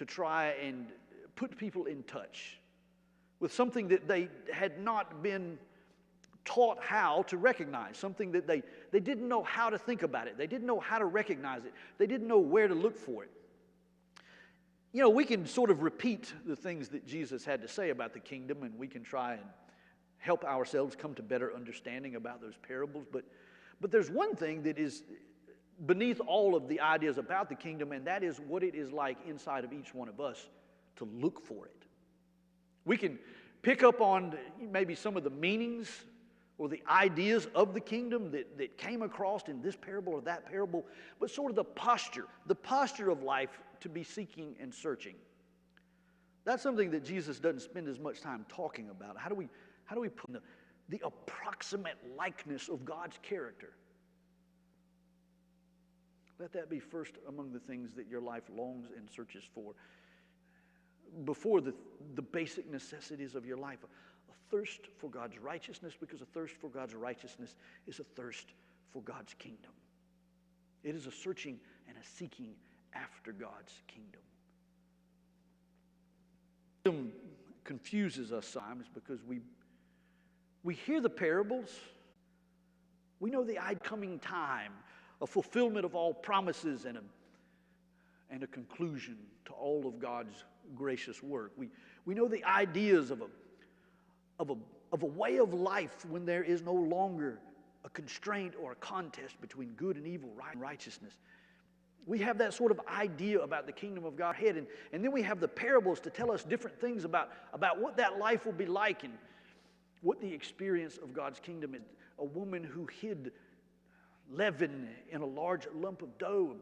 to try and put people in touch with something that they had not been taught how to recognize, something that they didn't know how to think about it. They didn't know how to recognize it. They didn't know where to look for it. You know, we can sort of repeat the things that Jesus had to say about the kingdom, and we can try and help ourselves come to better understanding about those parables. But there's one thing that is beneath all of the ideas about the kingdom, and that is what it is like inside of each one of us to look for it. We can pick up on maybe some of the meanings or the ideas of the kingdom that came across in this parable or that parable, but sort of the posture of life to be seeking and searching. That's something that Jesus doesn't spend as much time talking about. How do we put the approximate likeness of God's character? Let that be first among the things that your life longs and searches for, before the basic necessities of your life. A thirst for God's righteousness, because a thirst for God's righteousness is a thirst for God's kingdom. It is a searching and a seeking after God's kingdom. Kingdom confuses us sometimes because we hear the parables. We know the coming time, a fulfillment of all promises and a conclusion to all of God's gracious work. We know the ideas of a way of life when there is no longer a constraint or a contest between good and evil, right and righteousness. We have that sort of idea about the kingdom of God ahead, and then we have the parables to tell us different things about what that life will be like and what the experience of God's kingdom is. A woman who hid leaven in a large lump of dough.